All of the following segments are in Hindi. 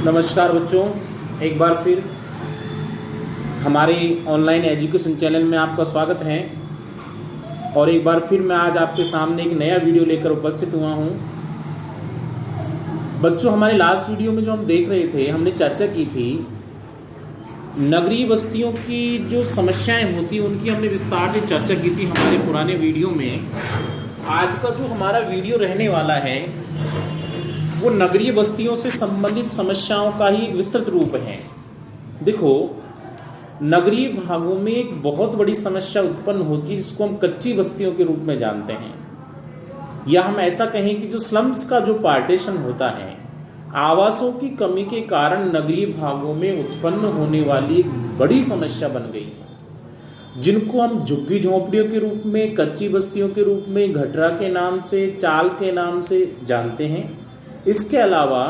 नमस्कार बच्चों, एक बार फिर हमारे ऑनलाइन एजुकेशन चैनल में आपका स्वागत है। और एक बार फिर मैं आज आपके सामने एक नया वीडियो लेकर उपस्थित हुआ हूं। बच्चों, हमारे लास्ट वीडियो में जो हम देख रहे थे, हमने चर्चा की थी नगरीय बस्तियों की जो समस्याएं होती हैं उनकी हमने विस्तार से चर्चा की थी हमारे पुराने वीडियो में। आज का जो हमारा वीडियो रहने वाला है वो नगरीय बस्तियों से संबंधित समस्याओं का ही विस्तृत रूप है। देखो, नगरीय भागों में एक बहुत बड़ी समस्या उत्पन्न होती है जिसको हम कच्ची बस्तियों के रूप में जानते हैं, या हम ऐसा कहें कि जो स्लम्स का जो पार्टीशन होता है, आवासों की कमी के कारण नगरीय भागों में उत्पन्न होने वाली एक बड़ी समस्या बन गई है, जिनको हम झुग्गी झोंपड़ियों के रूप में, कच्ची बस्तियों के रूप में, घटरा के नाम से, चाल के नाम से जानते हैं। इसके अलावा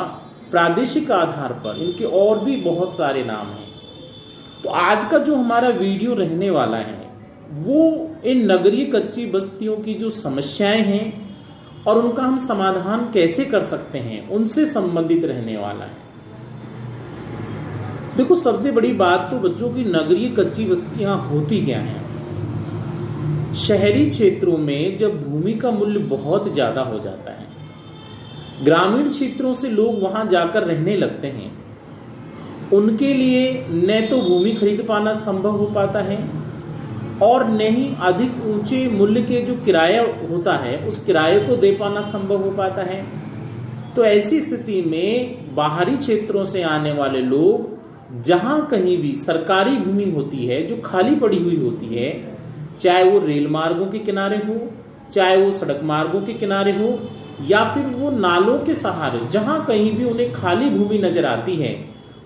प्रादेशिक आधार पर इनके और भी बहुत सारे नाम हैं। तो आज का जो हमारा वीडियो रहने वाला है वो इन नगरीय कच्ची बस्तियों की जो समस्याएं हैं और उनका हम समाधान कैसे कर सकते हैं उनसे संबंधित रहने वाला है। देखो, सबसे बड़ी बात तो बच्चों की नगरीय कच्ची बस्तियां होती क्या हैं। शहरी क्षेत्रों में जब भूमि का मूल्य बहुत ज्यादा हो जाता है, ग्रामीण क्षेत्रों से लोग वहां जाकर रहने लगते हैं, उनके लिए न तो भूमि खरीद पाना संभव हो पाता है और न ही अधिक ऊंचे मूल्य के जो किराया होता है उस किराए को दे पाना संभव हो पाता है। तो ऐसी स्थिति में बाहरी क्षेत्रों से आने वाले लोग जहां कहीं भी सरकारी भूमि होती है जो खाली पड़ी हुई होती है, चाहे वो रेल मार्गों के किनारे हो, चाहे वो सड़क मार्गों के किनारे हो, या फिर वो नालों के सहारे, जहां कहीं भी उन्हें खाली भूमि नजर आती है,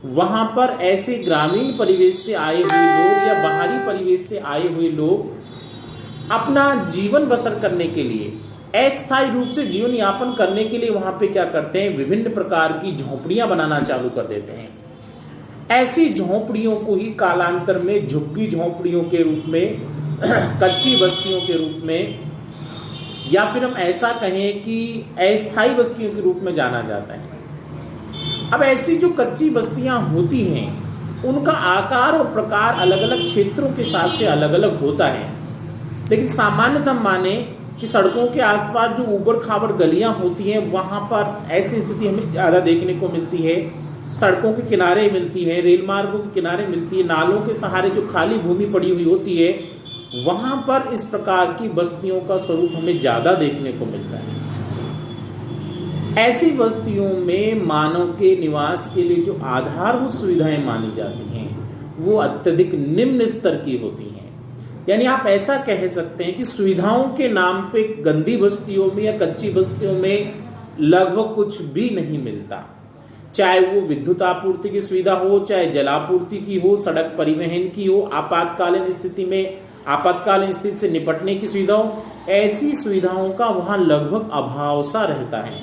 वहां पर ऐसे ग्रामीण परिवेश से आए हुए लोग या बाहरी परिवेश से आए हुए लोग अपना जीवन बसर करने के लिए, अस्थायी रूप से जीवन यापन करने के लिए वहां पे क्या करते हैं, विभिन्न प्रकार की झोंपड़ियां बनाना चालू कर देते हैं। ऐसी झोंपड़ियों को ही कालांतर में झुग्गी झोंपड़ियों के रूप में, कच्ची बस्तियों के रूप में, या फिर हम ऐसा कहें कि अस्थायी बस्तियों के रूप में जाना जाता है। अब ऐसी जो कच्ची बस्तियां होती हैं उनका आकार और प्रकार अलग अलग क्षेत्रों के हिसाब से अलग अलग होता है, लेकिन सामान्यतः हम माने कि सड़कों के आसपास जो ऊबड़ खाबड़ गलियां होती हैं वहां पर ऐसी स्थिति हमें ज़्यादा देखने को मिलती है। सड़कों के किनारे मिलती है, रेल मार्गों के किनारे मिलती है, नालों के सहारे जो खाली भूमि पड़ी हुई होती है, वहां पर इस प्रकार की बस्तियों का स्वरूप हमें ज़्यादा देखने को मिलता है। ऐसी बस्तियों में मानव के निवास के लिए जो आधारभूत सुविधाएं मानी जाती हैं वो अत्यधिक निम्न स्तर की होती हैं। यानी आप ऐसा कह सकते हैं कि सुविधाओं के नाम पे गंदी बस्तियों में या कच्ची बस्तियों में लगभग कुछ भी नहीं मिलता। चाहे वो विद्युत आपूर्ति की सुविधा हो, चाहे जलापूर्ति की हो, सड़क परिवहन की हो, आपातकालीन स्थिति से निपटने की सुविधा हो, ऐसी सुविधाओं का वहां लगभग अभाव सा रहता है।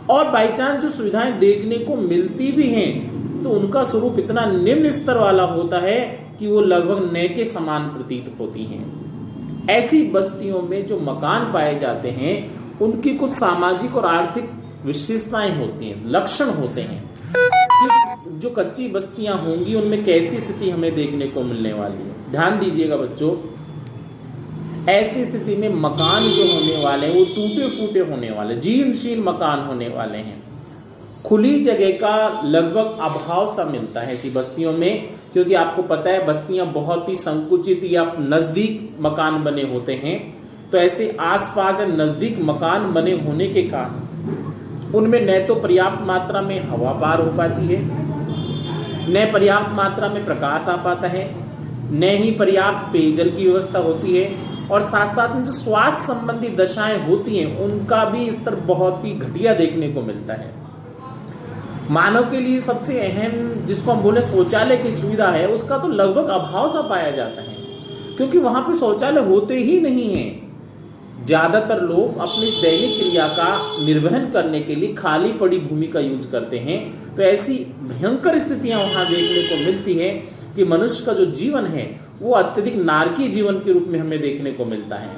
और बाई चांस जो सुविधाएं देखने को मिलती भी हैं तो उनका स्वरूप इतना निम्न स्तर वाला होता है कि वो लगभग नए के समान प्रतीत होती हैं। ऐसी बस्तियों में जो मकान पाए जाते हैं उनकी कुछ सामाजिक और आर्थिक विशेषताएं होती हैं, लक्षण होते हैं कि जो कच्ची बस्तियां होंगी उनमें कैसी स्थिति हमें देखने को मिलने वाली है। ध्यान दीजिएगा बच्चों, ऐसी स्थिति में मकान जो होने वाले हैं वो टूटे फूटे होने वाले, जीर्णशील मकान होने वाले हैं। खुली जगह का लगभग अभाव सा मिलता है ऐसी बस्तियों में, क्योंकि आपको पता है बस्तियां बहुत ही संकुचित या नजदीक मकान बने होते हैं। तो ऐसे आसपास नजदीक मकान बने होने के कारण उनमें न तो पर्याप्त मात्रा में हवा पार हो पाती है, न पर्याप्त मात्रा में प्रकाश आ पाता है, न ही पर्याप्त पेयजल की व्यवस्था होती है, और साथ साथ में जो स्वास्थ्य संबंधी दशाएं होती हैं उनका भी स्तर बहुत ही घटिया देखने को मिलता है। मानव के लिए सबसे अहम जिसको हम बोले शौचालय की सुविधा है उसका तो लगभग अभाव सा पाया जाता है, क्योंकि वहां पे शौचालय होते ही नहीं हैं। ज्यादातर लोग अपनी दैनिक क्रिया का निर्वहन करने के लिए खाली पड़ी भूमि का यूज करते हैं। तो ऐसी भयंकर स्थितियां वहां देखने को मिलती है कि मनुष्य का जो जीवन है वो अत्यधिक नारकीय जीवन के रूप में हमें देखने को मिलता है।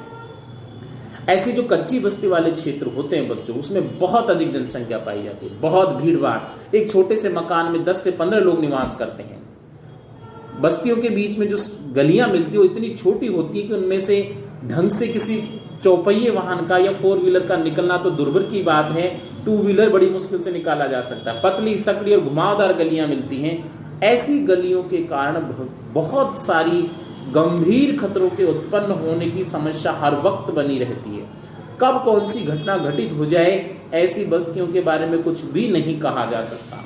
ऐसी जो कच्ची बस्ती वाले क्षेत्र होते हैं बच्चों, उसमें बहुत अधिक जनसंख्या पाई जाती है, बहुत भीड़ भाड़। एक छोटे से मकान में 10 से 15 लोग निवास करते हैं। बस्तियों के बीच में जो गलियां मिलती है वो इतनी छोटी होती है कि उनमें से ढंग से किसी चौपहिए वाहन का या 4 व्हीलर का निकलना तो दुर्भर की बात है, 2 व्हीलर बड़ी मुश्किल से निकाला जा सकता है। पतली सकड़ी और घुमावदार गलियां मिलती हैं। ऐसी गलियों के कारण बहुत सारी गंभीर खतरों के उत्पन्न होने की समस्या हर वक्त बनी रहती है। कब कौन सी घटना घटित हो जाए, ऐसी बस्तियों के बारे में कुछ भी नहीं कहा जा सकता।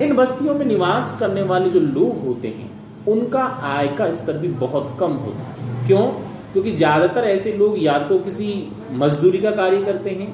इन बस्तियों में निवास करने वाले जो लोग होते हैं उनका आय का स्तर भी बहुत कम होता है। क्यों? क्योंकि ज़्यादातर ऐसे लोग या तो किसी मजदूरी का कार्य करते हैं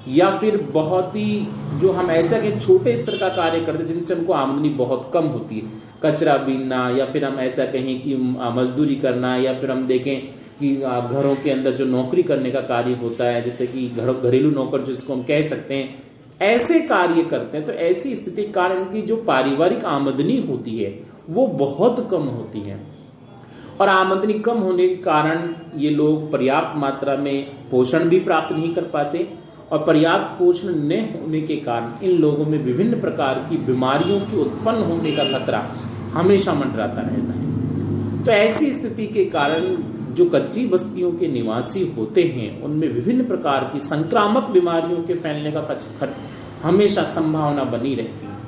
या फिर बहुत ही जो हम ऐसा कि छोटे स्तर का कार्य करते हैं जिनसे उनको आमदनी बहुत कम होती है। कचरा बीनना, या फिर हम ऐसा कहें कि मजदूरी करना, या फिर हम देखें कि घरों के अंदर जो नौकरी करने का कार्य होता है, जैसे कि घरेलू नौकर जिसको हम कह सकते हैं, ऐसे कार्य करते हैं। तो ऐसी स्थिति के कारण इनकी जो पारिवारिक आमदनी होती है वो बहुत कम होती है, और आमदनी कम होने के कारण ये लोग पर्याप्त मात्रा में पोषण भी प्राप्त नहीं कर पाते, और पर्याप्त पोषण न होने के कारण इन लोगों में विभिन्न प्रकार की बीमारियों के उत्पन्न होने का खतरा हमेशा मंडराता रहता है। तो ऐसी स्थिति के कारण जो कच्ची बस्तियों के निवासी होते हैं उनमें विभिन्न प्रकार की संक्रामक बीमारियों के फैलने का हमेशा संभावना बनी रहती है।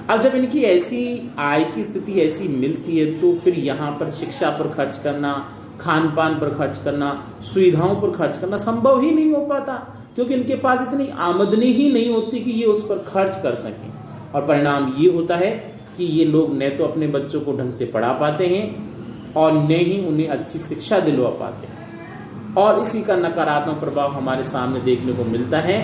अब जब इनकी ऐसी आय की स्थिति ऐसी मिलती है तो फिर यहाँ पर शिक्षा पर खर्च करना, खान पान पर खर्च करना, सुविधाओं पर खर्च करना संभव ही नहीं हो पाता, क्योंकि इनके पास इतनी आमदनी ही नहीं होती कि ये उस पर खर्च कर सकें। और परिणाम ये होता है कि ये लोग न तो अपने बच्चों को ढंग से पढ़ा पाते हैं और न ही उन्हें अच्छी शिक्षा दिलवा पाते हैं। और इसी का नकारात्मक प्रभाव हमारे सामने देखने को मिलता है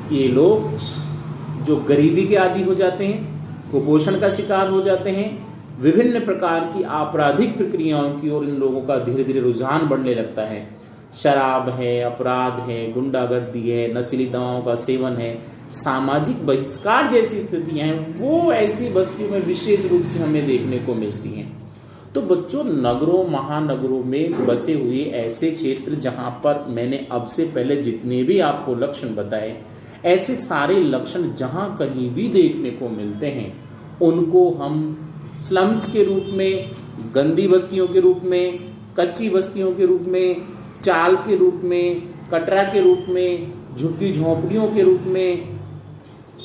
कि ये लोग जो गरीबी के आदी हो जाते हैं, कुपोषण का शिकार हो जाते हैं, विभिन्न प्रकार की आपराधिक प्रक्रियाओं की ओर इन लोगों का धीरे धीरे रुझान बढ़ने लगता है। शराब है, अपराध है, गुंडागर्दी है, नशीली दवाओं का सेवन है, सामाजिक बहिष्कार जैसी स्थितियां हैं, वो ऐसी बस्तियों में विशेष रूप से हमें देखने को मिलती हैं। तो बच्चों, नगरों महानगरों में बसे हुए ऐसे क्षेत्र जहां पर मैंने अब से पहले जितने भी आपको लक्षण बताए, ऐसे सारे लक्षण जहां कहीं भी देखने को मिलते हैं उनको हम स्लम्स के रूप में, गंदी बस्तियों के रूप में, कच्ची बस्तियों के रूप में, चाल के रूप में, कटरा के रूप में, झुग्गी झोंपड़ियों के रूप में,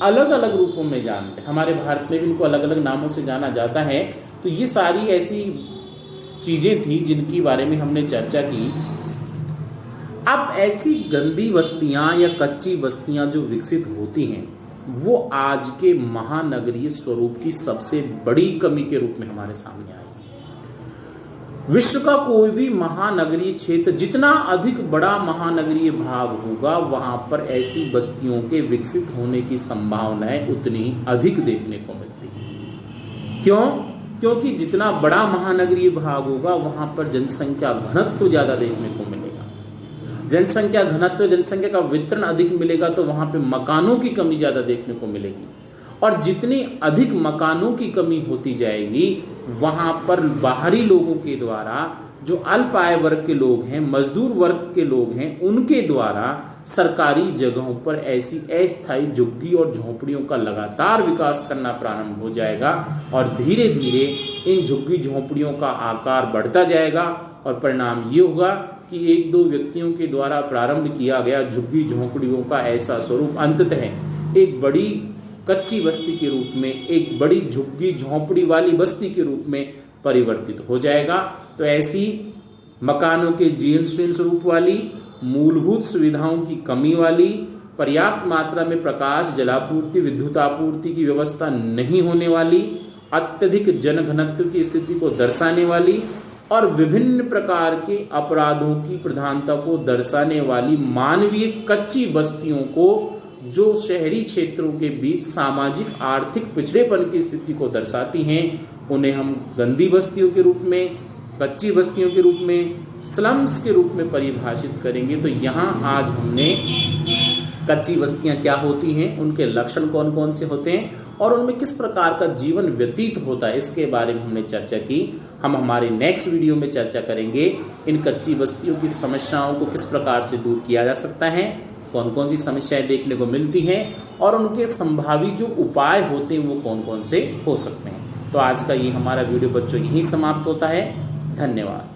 अलग अलग रूपों में जानते हैं। हमारे भारत में भी इनको अलग अलग नामों से जाना जाता है। तो ये सारी ऐसी चीज़ें थी जिनकी बारे में हमने चर्चा की। अब ऐसी गंदी बस्तियां या कच्ची बस्तियां जो विकसित होती हैं वो आज के महानगरीय स्वरूप की सबसे बड़ी कमी के रूप में हमारे सामने आई है। विश्व का कोई भी महानगरीय क्षेत्र जितना अधिक बड़ा महानगरीय भाग होगा वहां पर ऐसी बस्तियों के विकसित होने की संभावनाएं उतनी अधिक देखने को मिलती है। क्यों? क्योंकि जितना बड़ा महानगरीय भाग होगा वहां पर जनसंख्या घनत्व ज्यादा देखने को मिलेगा। जनसंख्या घनत्व, जनसंख्या का वितरण अधिक मिलेगा तो वहां पे मकानों की कमी ज्यादा देखने को मिलेगी, और जितनी अधिक मकानों की कमी होती जाएगी वहां पर बाहरी लोगों के द्वारा, जो अल्प आय वर्ग के लोग हैं, मजदूर वर्ग के लोग हैं, उनके द्वारा सरकारी जगहों पर ऐसी अस्थायी झुग्गी और झोंपड़ियों का लगातार विकास करना प्रारंभ हो जाएगा, और धीरे धीरे इन झुग्गी झोंपड़ियों का आकार बढ़ता जाएगा, और परिणाम ये होगा कि 1-2 व्यक्तियों के द्वारा प्रारंभ किया गया झुग्गी झोंपड़ियों का ऐसा स्वरूप अंततः एक बड़ी कच्ची बस्ती के रूप में, एक बड़ी झुग्गी झोंपड़ी वाली बस्ती के रूप में परिवर्तित हो जाएगा। तो ऐसी मकानों के जीर्णशीर्ण स्वरूप वाली, मूलभूत सुविधाओं की कमी वाली, पर्याप्त मात्रा में प्रकाश, जलापूर्ति, विद्युत आपूर्ति की व्यवस्था नहीं होने वाली, अत्यधिक जनघनत्व की स्थिति को दर्शाने वाली और विभिन्न प्रकार के अपराधों की प्रधानता को दर्शाने वाली मानवीय कच्ची बस्तियों को, जो शहरी क्षेत्रों के बीच सामाजिक आर्थिक पिछड़ेपन की स्थिति को दर्शाती हैं, उन्हें हम गंदी बस्तियों के रूप में, कच्ची बस्तियों के रूप में, स्लम्स के रूप में परिभाषित करेंगे। तो यहाँ आज हमने कच्ची बस्तियां क्या होती हैं, उनके लक्षण कौन कौन से होते हैं और उनमें किस प्रकार का जीवन व्यतीत होता है, इसके बारे में हमने चर्चा की। हम हमारे नेक्स्ट वीडियो में चर्चा करेंगे इन कच्ची बस्तियों की समस्याओं को किस प्रकार से दूर किया जा सकता है, कौन कौन सी समस्याएं देखने को मिलती हैं और उनके संभावी जो उपाय होते हैं वो कौन कौन से हो सकते हैं। तो आज का ये हमारा वीडियो बच्चों यहीं समाप्त होता है। धन्यवाद।